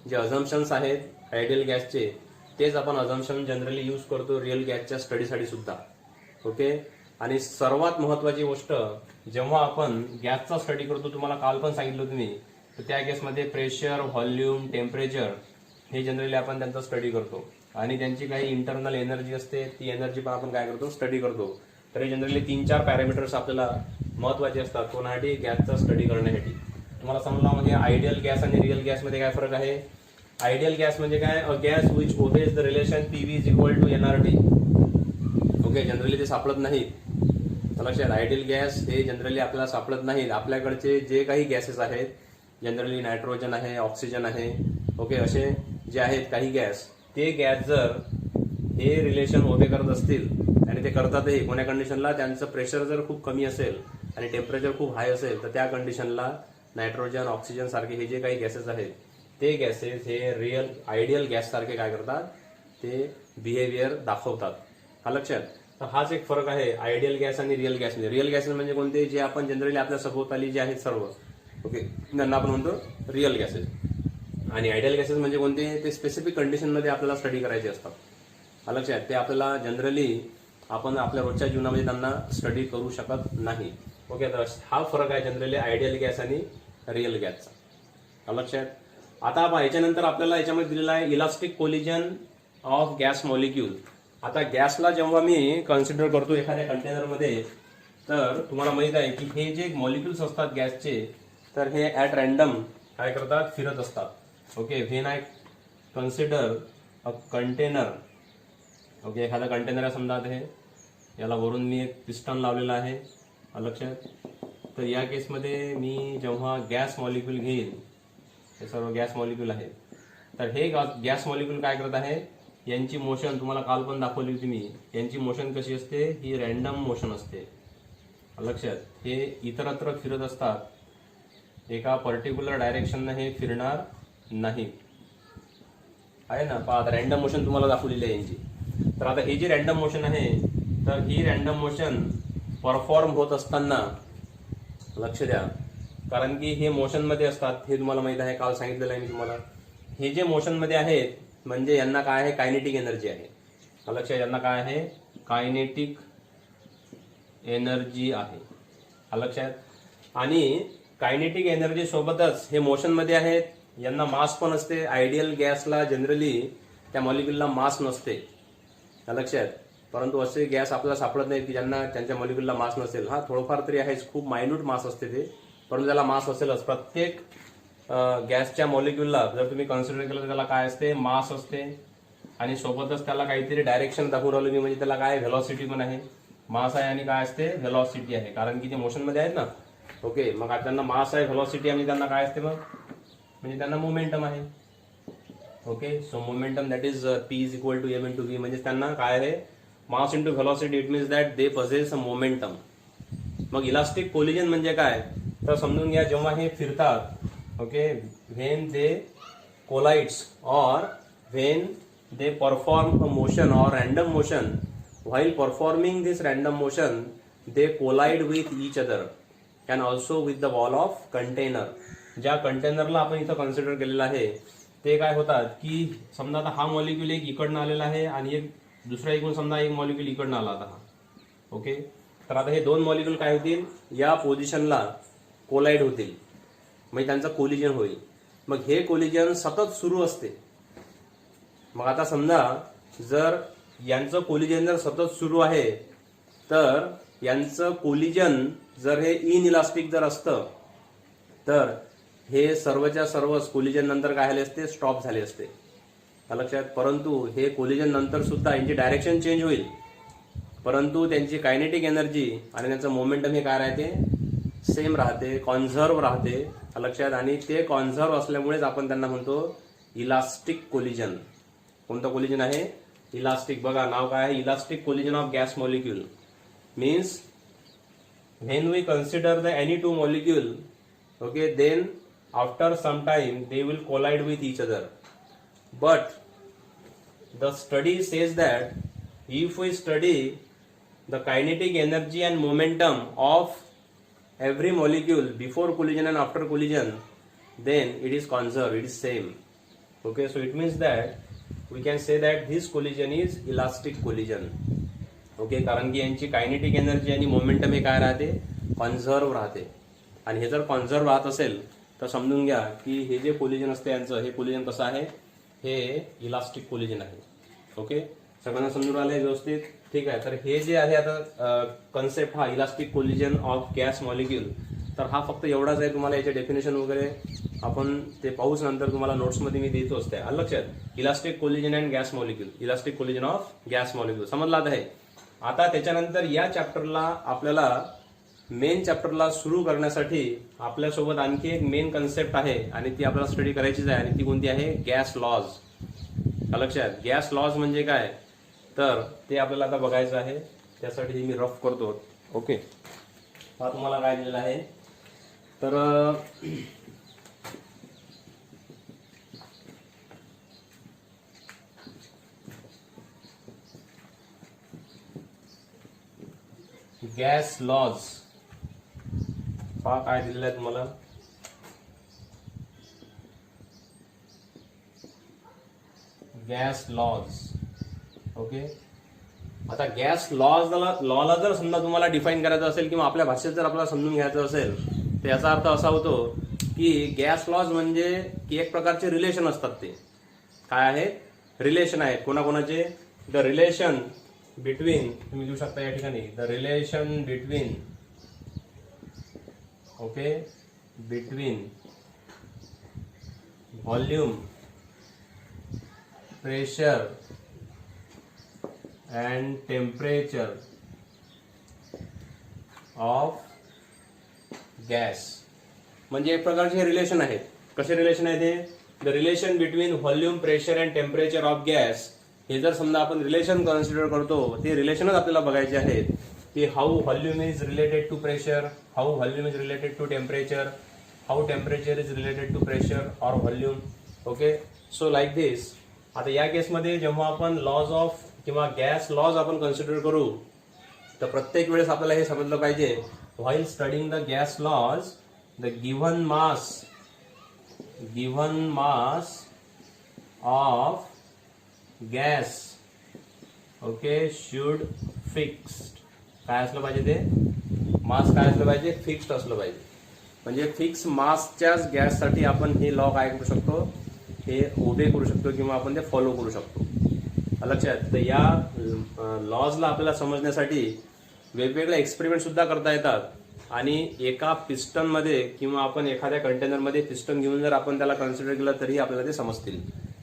Speaker 1: जे अझम्पशन्स आहेत आयडियल गॅसचे तेच आपण अझम्पशन जनरली यूज करतो रिअल गॅसच्या स्टडीसाठी सुद्धा. ओके. आणि सर्वात महत्वाची गोष्ट, जेव्हा आपण गॅसचा स्टडी करतो, तुम्हाला काल पण सांगितलं होतं मी, तर त्या गॅसमध्ये प्रेशर, व्हॉल्यूम, टेम्परेचर हे जनरली आपण त्यांचा स्टडी करतो आणि त्यांची काही इंटरनल एनर्जी असते, ती एनर्जी पण आपण काय करतो, स्टडी करतो. तर हे जनरली 3-4 पॅरामीटर्स आपल्याला महत्वाचे असतात कोणासाठी, गॅसचा स्टडी करण्यासाठी. तुम्हाला समजला म्हणजे आयडियल गॅस आणि रिअल गॅसमध्ये काय फरक आहे. आयडियल गॅस म्हणजे काय, a gas which obeys the relation PV is equal to NRT. Okay. Generally ते सापडत नाहीत. लक्षात. आयडियल गॅस हे जनरली आपल्याला सापडत नाहीत. आपल्याकडचे जे काही गॅसेस आहेत, जनरली नायट्रोजन आहे, ऑक्सिजन आहे, ओके, असे जे आहेत काही गॅस, ते गॅस जर हे रिलेशन ओबे करत असतील आणि ते करतातही कोण्या कंडिशनला, त्यांचं प्रेशर जर खूप कमी असेल आणि टेम्परेचर खूप हाय असेल तर त्या कंडिशनला नायट्रोजन, ऑक्सिजन सारखे हे जे काही गॅसेस आहेत ते गॅसेस हे रिअल आयडियल गॅस सारखे काय करतात, ते बिहेवियर दाखवतात. हा लक्षात. तर हाच एक फरक आहे आयडियल गॅस आणि रिअल गॅसमध्ये. रिअल गॅसेस म्हणजे कोणते, जे आपण जनरली आपल्या सभोवताली जे आहेत सर्व, ओके, त्यांना आपण म्हणतो रिअल गॅसेस. आणि आयडियल गॅसेस म्हणजे कोणते, ते स्पेसिफिक कंडिशनमध्ये आपल्याला स्टडी करायचे असतात. लक्षात. ते आपल्याला जनरली आपण आपल्या रोजच्या जीवनामध्ये त्यांना स्टडी करू शकत नाही. ओके. तर हा फरक आहे जनरली आयडियल गॅस आणि रिअल गॅसचा. लक्षात. आता आपण याच्यानंतर आपल्याला याच्यामध्ये दिलेला आहे elastic collision of gas molecule. आता गॅसला जेव्हा मी कन्सिडर करतो एखाद्या कंटेनरमध्ये, तर तुम्हाला माहित आहे की हे जे मॉलिक्युल्स असतात गॅसचे, तर हे ऍट रॅन्डम काय करतात, फिरत असतात. Okay. When I consider a container, okay, एखादा कंटेनर आहे समजा, हे याला वरून मी एक पिस्टन लावलेला आहे. लक्षात. तर या केसमध्ये मी जेव्हा गॅस मॉलिक्यूल घेईल, हे सर्व गॅस मॉलिक्यूल आहे, तर हे गॅस मॉलिक्यूल काय करत आहे, यांची मोशन तुम्हाला काल पण दाखवली होती मी. यांची मोशन कशी असते, ही रॅन्डम मोशन असते. लक्षात. हे इतरत्र फिरत असतात, एका पर्टिक्युलर डायरेक्शनने हे फिरणार नाही. आहे ना. पहा, रॅन्डम मोशन तुम्हाला दाखवलेली आहे यांची. तर आता ही जी रॅन्डम मोशन आहे, तर ही रॅन्डम मोशन परफॉर्म होत असताना, लक्ष द्या, कारण की हे मोशन मध्ये असतात, हे तुम्हाला माहित आहे, काल सांगितलेलं आहे मी तुम्हाला. हे जे मोशन मध्ये आहेत म्हणजे यांना काय आहे, कायनेटिक एनर्जी आहे. लक्षात. यांना काय आहे, कायनेटिक एनर्जी आहे. लक्षात. आणि कायनेटिक एनर्जी सोबतच हे मोशन मध्ये आहेत, यांना मास पण असते. आयडियल गॅसला जनरली त्या मॉलिक्यूलला मास नसते. लक्षात. परंतु असे गॅस आपल्याला सापडत नाहीत की ज्यांना त्यांच्या मॉलिक्यूलला मास नसेल. हा, थोडंफार तरी आहेच, खूप मायन्यूट मास असते ते, परंतु त्याला मास असेलच. प्रत्येक गॅसच्या मॉलिक्यूलला जर तुम्ही कन्सिडर केलं तर त्याला काय असते, मास असते. आणि सोबतच त्याला काहीतरी डायरेक्शन दाखवून राहिलो मी, म्हणजे त्याला काय, व्हेलॉसिटी पण आहे. मास आहे आणि काय असते, व्हेलॉसिटी आहे, कारण की ते मोशन मध्ये आहेत ना. ओके. मग आता त्यांना मास आहे, व्हेलॉसिटी, आणि त्यांना काय असते मग, म्हणजे त्यांना मोमेंटम आहे. Okay. So momentum that is P is equal to M into V, म्हणजे त्यांना काय आहे, mass into velocity. It means that they possess a momentum. मग इलास्टिक कोलिजन म्हणजे काय, तर समजून घ्या, जेव्हा हे फिरतात, ओके, व्हेन दे कोलाइड्स और when they perform a motion or random motion, while performing this random motion they collide with each other and also with the wall of container. ज्या कंटेनरला आपण इथं कन्सिडर केलेलं आहे ते काय होतात की समजा आता हा मॉलिक्यूल एक इकडनं आलेला आहे आणि एक दुसरा इकडून समजा एक मॉलिक्यूल इकडनं आला आता हा. ओके. तर आता हे दोन मॉलिक्यूल काय होतील, या पोझिशनला कोलाइड होतील, म्हणजे त्यांचं कोलिजन होईल. मग हे कोलिजन सतत सुरू असते. मग आता समजा जर यांचं कोलिजन जर सतत सुरू आहे, तर यांचं कोलिजन जर हे इनइलास्टिक जर असतं, तर हे सर्वच्या सर्व कोलिजन नंतर काय झाले असते, स्टॉप झाले असते. लक्षात. परंतु हे कोलिजन नंतर सुद्धा यांची डायरेक्शन चेंज होईल, परंतु त्यांची कायनेटिक एनर्जी आणि त्यांचं मोमेंटम हे काय राहते, सेम राहते, कॉन्झर्व राहते. लक्षात. आणि ते कॉन्झर्व असल्यामुळेच आपण त्यांना म्हणतो इलास्टिक कोलिजन. कोणतं कोलिजन आहे, इलास्टिक. बघा नाव काय आहे, elastic collision of gas molecule. Means when we consider the any two molecule, okay, then after some time they will collide with each other. But the study says that if we study the kinetic energy and momentum of every molecule before collision and after collision, then it is conserved, it is same. Okay, so it means that we can say that this collision is elastic collision. Okay, कारण की यांची kinetic energy आणि momentum हे काय राहते, conserve राहते. आणि हे जर कॉन्झर्व राहत असेल तर समजून घ्या की हे जे कोलिजन असते यांचं, हे कोलिजन कसं आहे, हे इलास्टिक कोलिजन आहे. ओके, सगळ्यांना समजून आलंय व्यवस्थित. ठीक आहे. तर हे जे आहे आता कन्सेप्ट हा elastic collision of gas molecule, तर हा फक्त एवढाच आहे. तुम्हाला याचे डेफिनेशन वगैरे आपण ते पाहूच नंतर तुम्हाला नोट्समध्ये मी देतोच. त्या लक्षात. Elastic collision and gas molecule, elastic collision of gas molecule समजला आहे. आता त्याच्यानंतर या चॅप्टरला आपल्याला मेन चॅप्टरला सुरू करण्यासाठी आपल्यासोबत आणखी एक मेन कन्सेप्ट आहे आणि ती आपल्याला स्टडी करायचीच आहे. आणि ती कोणती आहे, गॅस लॉज. लक्षात. गॅस लॉज म्हणजे काय, तर ते आपल्याला आता बघायचं आहे. त्यासाठी मी रफ करतो. ओके, हा तुम्हाला काय दिलेला आहे, तर गॅस लॉज पहा काय दिलेलं आहे तुम्हाला. Gas laws. ओके, आता गॅस लॉला जर समजा तुम्हाला डिफाईन करायचं असेल किंवा आपल्या भाषेत जर आपल्याला समजून घ्यायचं असेल, तर याचा अर्थ असा होतो की गॅस लॉज म्हणजे की एक प्रकारचे रिलेशन असतात. ते काय आहेत, रिलेशन आहेत. कोणाकोणाचे, द रिलेशन बिटवीन, तुम्ही लिहू शकता या ठिकाणी, the relation between, okay, between volume, pressure and temperature of gas. म्हणजे एक प्रकारचे रिलेशन आहेत. कसे रिलेशन आहेत हे, the relation between volume, pressure and temperature of gas. हे जर समजा आपण रिलेशन कन्सिडर करतो, ते रिलेशनच आपल्याला बघायचे आहेत की how volume is related to pressure, how volume is related to temperature, how temperature is related to pressure और volume. Okay, so like this. आता या केसमध्ये जेव्हा आपण लॉज ऑफ किंवा गॅस लॉज आपण कन्सिडर करू, तर प्रत्येक वेळेस आपल्याला हे समजलं पाहिजे, while studying the gas laws, the given mass of gas, okay, should fixed. काय असलं पाहिजे, ते मास काय असलं पाहिजे, फिक्स्ड असलं पाहिजे. म्हणजे फिक्स मासच्याच गॅससाठी आपण हे लॉ काय करू शकतो, हे उभे करू शकतो किंवा आपण ते फॉलो करू शकतो. लक्षात. तर या लॉजला आपल्याला समजण्यासाठी वेगवेगळे एक्सपेरिमेंट सुद्धा करता येतात. आणि एका पिस्टनमध्ये किंवा आपण एखाद्या कंटेनरमध्ये पिस्टन घेऊन जर आपण त्याला कन्सिडर केलं तरी आपल्याला ते समजतील.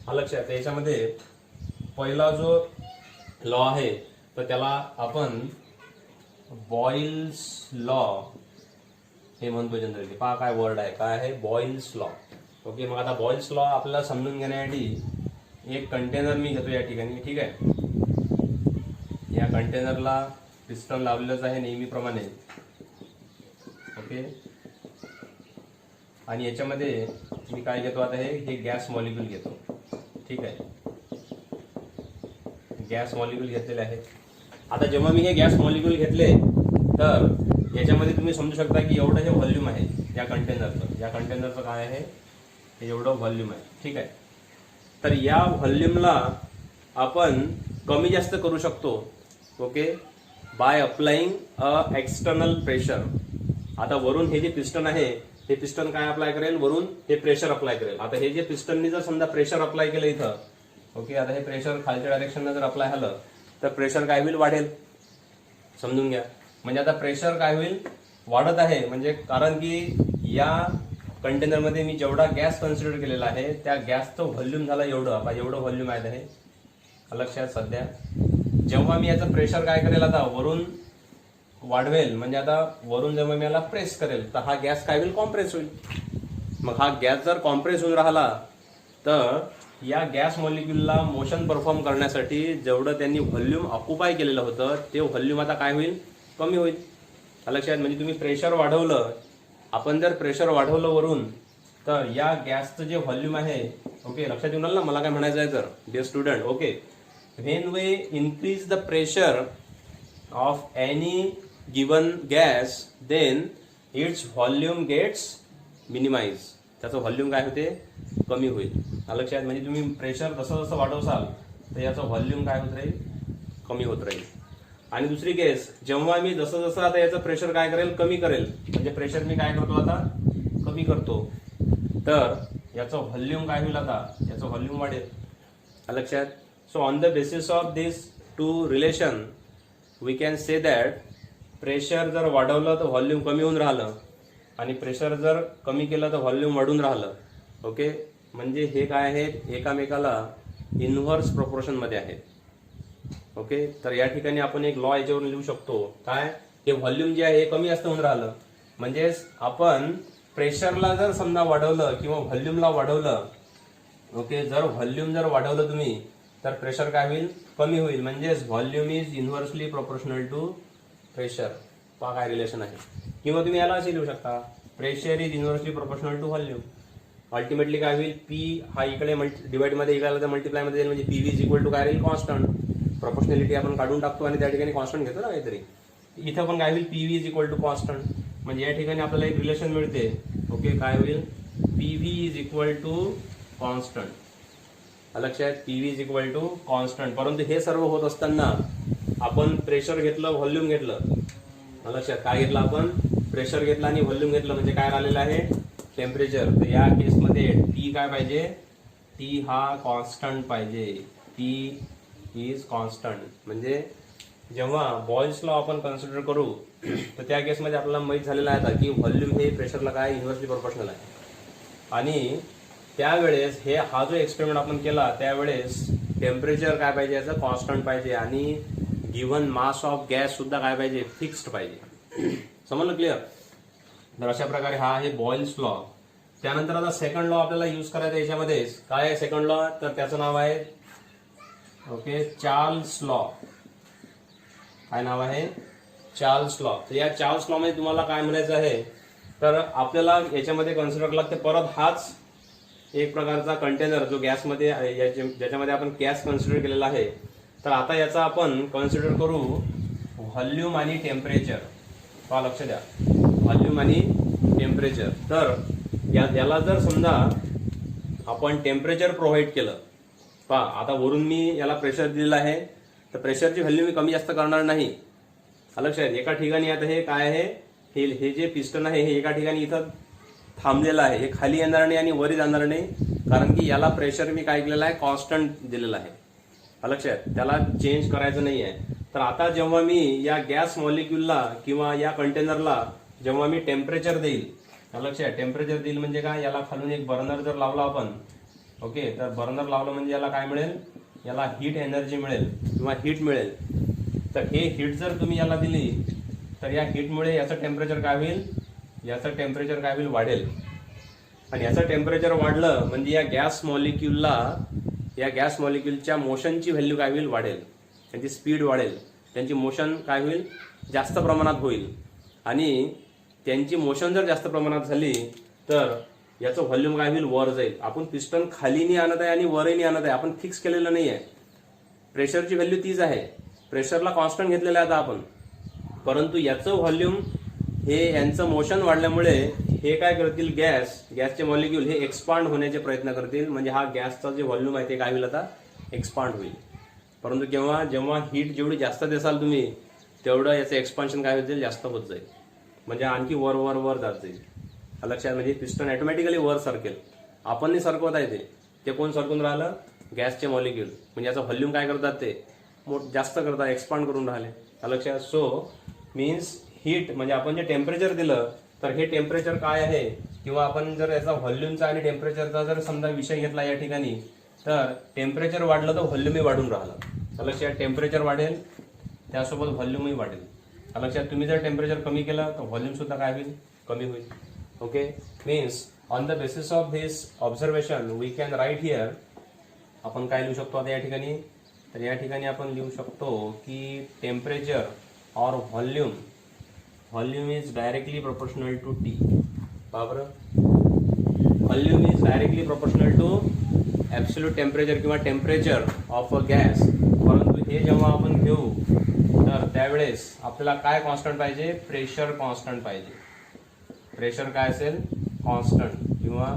Speaker 1: लक्षात. याच्यामध्ये पहिला जो लॉ आहे तर त्याला आपण बॉइल्स लॉ हे म्हणतो जनरली. पहा काय वर्ड आहे, काय आहे, बॉइल्स लॉ. ओके, मग आता बॉइल्स लॉ आपल्याला समजून घेण्यासाठी एक कंटेनर मी घेतो या ठिकाणी. ठीक आहे. या कंटेनरला पिस्टन लावलेलंच आहे नेहमीप्रमाणे. ओके, आणि याच्यामध्ये मी काय घेतो आता, हे गॅस मॉलिक्यूल घेतो. ठीक आहे, गॅस मॉलिक्यूल घेतलेले आहे. आता जेव्हा मी हे गॅस मॉलिक्यूल घेतले तर याच्यामध्ये तुम्ही समजू शकता की एवढं हे व्हॉल्यूम आहे या कंटेनरचं. या कंटेनरचं काय आहे, हे एवढं व्हॉल्यूम आहे. ठीक आहे. तर या व्हॉल्यूमला आपण कमी जास्त करू शकतो. Okay, by applying a external pressure. आता वरून हे जे पिस्टन आहे हे पिस्टन काय अप्लाय करेल, वरून हे प्रेशर अप्लाय करेल. आता हे जे पिस्टननी जर समजा प्रेशर अप्लाय केलं इथं, ओके, आता हे प्रेशर खालच्या डायरेक्शनला जर अप्लाय झालं तर प्रेशर काय होईल, वाढेल. समजून घ्या. म्हणजे आता प्रेशर काय होईल, वाढत आहे. म्हणजे कारण की या कंटेनरमध्ये मी जेवढा गॅस कन्सिडर केलेला आहे त्या गॅसचं व्हॉल्यूम झालं एवढं. आता एवढं व्हॉल्यूम माहित आहे लक्षात. सध्या जेव्हा मी याचं प्रेशर काय करेल, आता वरून वाढवेल, म्हणजे आता वरून जेव्हा मी याला प्रेस करेल तर हा गॅस काय होईल, कॉम्प्रेस होईल. मग हा गॅस जर कॉम्प्रेस होऊन राहिला तर या गॅस मॉलिक्यूलला मोशन परफॉर्म करण्यासाठी जेवढं त्यांनी व्हॉल्यूम ऑक्युपाय केलेलं होतं ते व्हॉल्यूम आता काय होईल, कमी होईल. लक्षात. म्हणजे तुम्ही प्रेशर वाढवलं, आपण जर प्रेशर वाढवलं वरून, तर या गॅसचं जे व्हॉल्यूम आहे, ओके, लक्षात येऊन आलं ना मला काय म्हणायचं आहे तर dear student. Okay, when we increase the pressure of any given gas then its volume gets minimize. त्याचं व्हॉल्यूम काय होते, कमी होईल. लक्षात. म्हणजे तुम्ही प्रेशर जसं जसं वाढवसाल तर याचं व्हॉल्यूम काय होत राहील, कमी होत राहील. आणि दुसरी केस, जेव्हा मी जसं जसं आता याचं प्रेशर काय करेल, कमी करेल, म्हणजे प्रेशर मी काय करतो आता, कमी करतो, तर याचं व्हॉल्यूम काय होईल, आता याचं व्हॉल्यूम वाढेल. लक्षात. So on the basis of this two relation we can say that pressure जर वाढवलं तर व्हॉल्यूम कमी होऊन राहिलं आणि प्रेशर जर कमी केलं तर व्हॉल्यूम वाढून राहिलं. ओके, म्हणजे हे काय आहेत, एकामेकाला इनव्हर्स प्रोपोर्शनमध्ये आहेत. ओके, तर या ठिकाणी आपण एक लॉ याच्यावरून लिहू शकतो, काय, हे व्हॉल्यूम जे आहे हे कमी जास्त होऊन राहिलं. म्हणजेच आपण प्रेशरला जर समजा वाढवलं किंवा व्हॉल्यूमला वाढवलं, ओके, जर व्हॉल्यूम जर वाढवलं तुम्ही तर प्रेशर काय होईल, कमी होईल. म्हणजेच volume is inversely proportional to pressure. पहा काय रिलेशन आहे. किंवा तुम्ही याला असे लिहू शकता, pressure is inversely proportional to volume. Ultimately काय होईल, पी हा इकडे डिवाइड मध्ये इकडे मल्टिप्लाय मध्ये म्हणजे पीव्ही इज इक्वल टू काय राहील, कॉन्स्टंट. प्रोपोर्शनॅलिटी आपण काढून टाकतो आणि त्या ठिकाणी कॉन्स्टंट घेतो ना काहीतरी. इथं पण काय होईल, PV is equal to constant. म्हणजे या ठिकाणी आपल्याला एक रिलेशन मिळते. ओके, काय होईल, PV is equal to constant. लक्षात. PV is equal to constant. परंतु हे सर्व होत असताना आपण प्रेशर घेतलं, व्हॉल्यूम घेतलं. लक्षात. काय घेतलं आपण, प्रेशर घेतलं आणि व्हॉल्यूम घेतलं, म्हणजे काय राहिलेलं आहे, टेम्परेचर. तर या केसमध्ये टी काय पाहिजे, टी हा कॉन्स्टंट पाहिजे. T is constant. म्हणजे जेव्हा बॉयल्स लॉ आपण कन्सिडर करू तर त्या केसमध्ये आपल्याला माहीत झालेलं आहे की व्हॉल्यूम हे प्रेशरला काय इन्व्हर्सली प्रोपोर्शनल आहे. आणि त्यावेळेस हे हा जो एक्सपेरिमेंट आपण केला त्यावेळेस टेम्परेचर काय पाहिजे, याचं कॉन्स्टंट पाहिजे आणि गिव्हन मास ऑफ गॅस सुद्धा काय पाहिजे, फिक्स्ड पाहिजे. समजलं, क्लिअर. तर अशा प्रकारे हा आहे बॉयल्स लॉ. त्यानंतर आता सेकंड लॉ आपल्याला यूज करायचा याच्यामध्ये. काय आहे सेकंड लॉ, तर त्याचं नाव आहे, ओके, चार्ल्स लॉ. काय नाव आहे, चार्ल्स लॉ. तर या चार्ल्स लॉ मध्ये तुम्हाला काय म्हणायचं आहे, तर आपल्याला याच्यामध्ये कन्सिडर करावं लागते परत हाच एक प्रकारचा कंटेनर जो गॅसमध्ये ज्याच्यामध्ये आपण गॅस कन्सिडर केलेला आहे. तर आता याचा आपण कन्सिडर करू व्हॉल्यूम आणि टेम्परेचर. पहा, लक्ष द्या, व्हॉल्यूम आणि टेम्परेचर. तर याला जर समजा आपण टेम्परेचर प्रोव्हाइड केलं, पहा आता वरून मी याला प्रेशर दिलेलं आहे, तर प्रेशरची व्हॅल्यू मी कमी जास्त करणार नाही. लक्षात. एका ठिकाणी आता हे काय आहे, हे जे पिस्टन आहे हे एका ठिकाणी इथं थांबलेलं आहे. हे खाली येणार नाही आणि वरी जाणार नाही, कारण की याला प्रेशर मी काय केलेलं आहे, कॉन्स्टंट दिलेलं आहे. लक्षात. त्याला चेंज करायचं नाही आहे. तर आता जेव्हा मी या गॅस मॉलिक्यूलला किंवा या कंटेनरला जेव्हा मी टेम्परेचर देईल, लक्षात, टेम्परेचर देईल म्हणजे काय, याला खालून एक बर्नर जर लावला आपण, ओके, तर बर्नर लावलं म्हणजे याला काय मिळेल, याला हीट एनर्जी मिळेल किंवा हीट मिळेल. तर हे हीट जर तुम्ही याला दिली तर या हीटमुळे याचं टेम्परेचर काय होईल, याचं टेम्परेचर काय होईल, वाढेल. आणि याचं टेम्परेचर वाढलं म्हणजे या गॅस मॉलिक्यूलच्या मोशनची व्हॅल्यू काय होईल, वाढेल. त्यांची स्पीड वाढेल, त्यांची मोशन काय होईल, जास्त प्रमाणात होईल. आणि त्यांची मोशन जर जास्त प्रमाणात झाली तर याचं व्हॉल्यूम काय होईल, वर जाईल. आपण पिस्टन खाली नाही आणत आहे आणि वरही नाही आणत आहे, आपण फिक्स केलेलं नाही आहे. प्रेशरची व्हॅल्यू तीच आहे, प्रेशरला कॉन्स्टंट घेतलेलं आहे आता आपण. परंतु याचं व्हॉल्यूम हे यांचं मोशन वाढल्यामुळे हे काय करतील, गॅसचे मॉलिक्यूल हे एक्सपांड होण्याचे प्रयत्न करतील. म्हणजे हा गॅसचा जे व्हॉल्यूम आहे ते काय होईल, आता एक्सपांड होईल. परंतु जेव्हा हीट जेवढी जास्त देसाल तुम्ही तेवढं याचं एक्सपान्शन काय होत जाईल, जास्त होत जाईल, म्हणजे आणखी वर वर वर जात जाईल. लक्षात, म्हणजे पिस्टन ऑटोमॅटिकली वर सरकेल. आपण नाही सरकवत आहे ते कोण सरकून राहिलं, गॅसचे मॉलिक्यूल, म्हणजे याचा व्हॉल्यूम काय करतात ते जास्त करतात, एक्सपांड करून राहिले. लक्षात. सो मीन्स हीट म्हणजे आपण जे टेम्परेचर दिलं तर हे टेम्परेचर काय आहे, किंवा आपण जर याचा व्हॉल्यूमचा आणि टेम्परेचरचा जर समजा विषय घेतला या ठिकाणी, तर टेम्परेचर वाढलं तर व्हॉल्यूमही वाढून राहिलं. लक्षात, टेम्परेचर वाढेल त्यासोबत व्हॉल्यूमही वाढेल. लक्षात, तुम्ही जर टेम्परेचर कमी केलं तर व्हॉल्यूम सुद्धा काय होईल, कमी होईल. Okay, means on the basis of this observation we can write here. आपण काय लिहू शकतो आता या ठिकाणी, तर या ठिकाणी आपण लिहू शकतो की टेम्परेचर और volume is directly proportional to T. बरोबर, volume is directly proportional to absolute temperature किंवा टेम्परेचर ऑफ अ गॅस. परंतु हे जेव्हा आपण घेऊ तर त्यावेळेस आपल्याला काय कॉन्स्टंट पाहिजे, प्रेशर कॉन्स्टंट पाहिजे. प्रेशर काय असेल, कॉन्स्टंट, किंवा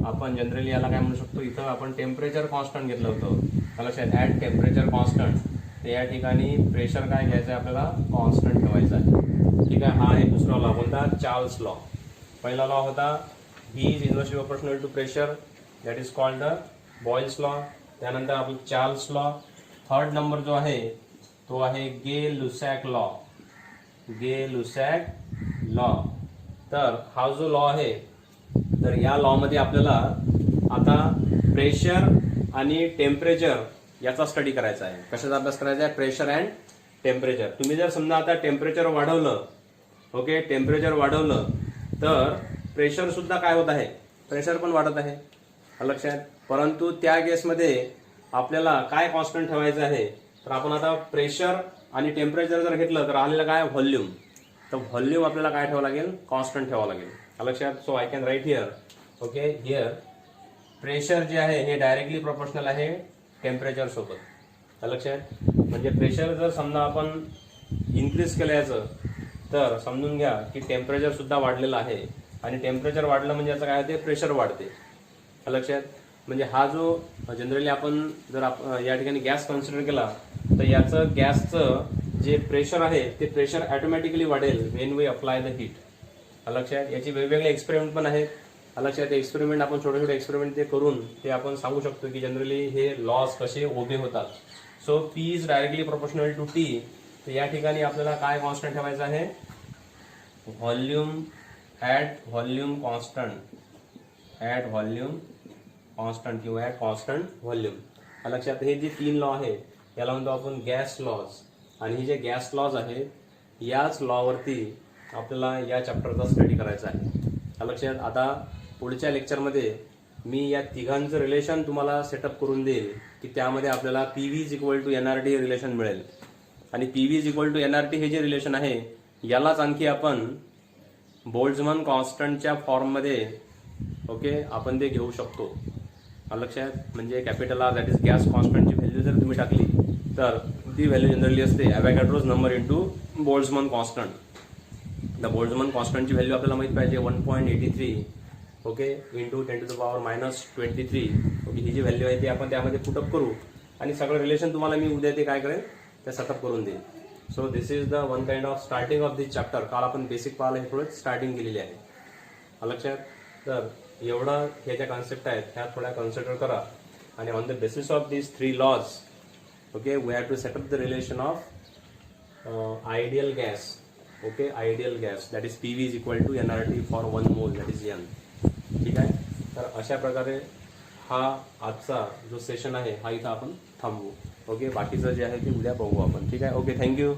Speaker 1: आपण जनरली याला काय म्हणू शकतो, इथं आपण टेम्परेचर कॉन्स्टंट घेतलं होतं. लक्षात, ॲट टेम्परेचर कॉन्स्टंट, तर या ठिकाणी प्रेशर काय घ्यायचं आहे आपल्याला, कॉन्स्टंट ठेवायचं आहे. ठीक आहे, हा आहे दुसरा लॉ, कोणता, चार्ल्स लॉ. पहिला लॉ होता ही is inversely proportional to pressure, that is called the Boyle's law. त्यानंतर आपलं चार्ल्स लॉ. थर्ड नंबर जो आहे तो आहे गे लुसॅक लॉ. गे लुसॅक लॉ. तर हा जो लॉ आहे, तर या लॉ मध्ये आपल्याला आता प्रेशर आणि टेम्परेचर याचा स्टडी करायचा आहे. कशाचा अभ्यास करायचा आहे, प्रेशर अँड टेम्परेचर. तुम्ही जर समजा आता टेम्परेचर वाढवलं, ओके, टेम्परेचर वाढवलं तर प्रेशर सुद्धा काय होत आहे, प्रेशर पण वाढत आहे. लक्षात, परंतु त्या केसमध्ये आपल्याला काय कॉन्स्टंट ठेवायचं आहे, तर आपण आता प्रेशर आणि टेम्परेचर जर घेतलं तर आलेलं काय, व्हॉल्यूम. तर व्हॉल्यूम आपल्याला काय ठेवावं लागेल, कॉन्स्टंट ठेवावं लागेल. लक्षात. So I can write here, okay, here pressure जे आहे हे डायरेक्टली प्रोपोर्शनल आहे टेम्परेचर सोबत. लक्षात, म्हणजे प्रेशर जर समजा आपण इन्क्रीज केलं याचं, तर समजून घ्या की टेम्परेचर सुद्धा वाढलेलं आहे, आणि टेम्परेचर वाढलं म्हणजे याचं काय होते, प्रेशर वाढते. लक्षात, म्हणजे हा जो जनरली आपण जर या ठिकाणी गॅस कन्सिडर केला तर याचं गॅसचं जे प्रेशर आहे ते प्रेशर ऑटोमॅटिकली वाढेल when we apply the heat. लक्षात, याची वेगवेगळे एक्सपेरिमेंट पण आहेत. लक्षात, एक्सपेरिमेंट आपण छोटे छोटे एक्सपेरिमेंट ते करून ते आपण सांगू शकतो की जनरली हे लॉस कसे उभे होतात. So P is directly proportional to T. तर या ठिकाणी आपल्याला काय कॉन्स्टंट ठेवायचं आहे, volume at volume constant, at volume constant किंवा ॲट कॉन्स्टंट व्हॉल्यूम. लक्षात, हे जे 3 लॉ आहे याला म्हणतो आपण गॅस लॉज. आणि हे जे गॅस लॉज आहेत याच लॉवरती आपल्याला या चॅप्टरचा स्टडी करायचा आहे. लक्षात, आता पुढच्या लेक्चरमध्ये मी या तिघांचं रिलेशन तुम्हाला सेटअप करून देईल की त्यामध्ये आपल्याला P V is equal to NRT हे रिलेशन मिळेल. आणि P V is equal to NRT हे जे रिलेशन आहे यालाच आणखी आपण बोल्ट्झमन कॉन्स्टंटच्या फॉर्ममध्ये, ओके, आपण ते घेऊ शकतो. लक्षात, म्हणजे capital R that is gas कॉन्स्टंटची व्हॅल्यू जर तुम्ही टाकली तर ती व्हॅल्यू जनरली असते Avogadro's number into Boltzmann constant. The Boltzmann कॉन्स्टंटची व्हॅल्यू आपल्याला माहित पाहिजे 1.83, ओके, इंटू 10⁻23. ओके, ही जी व्हॅल्यू आहे ती आपण त्यामध्ये पुटअप करू आणि सगळं रिलेशन तुम्हाला मी उद्या ते काय करेन, ते सेटअप करून देईन. So this is the one kind of starting of this chapter. काल आपण बेसिक पाहिलं, हे थोडं स्टार्टिंग केलेली आहे. लक्षात, तर एवढं हे ज्या कॉन्सेप्ट आहेत ह्या थोड्या कन्सिडर करा. आणि on the basis of this 3 laws, okay, we have to set up the relation of ideal gas. Okay, ideal gas that is PV is equal to NRT for 1 mole that is N. ठीक आहे, तर अशा प्रकारे हा आजचा जो session आहे हा इथं आपण थांबवू. ओके, बाकीचं जे आहे ते उद्या बघू आपण. ठीक आहे, ओके, थँक्यू.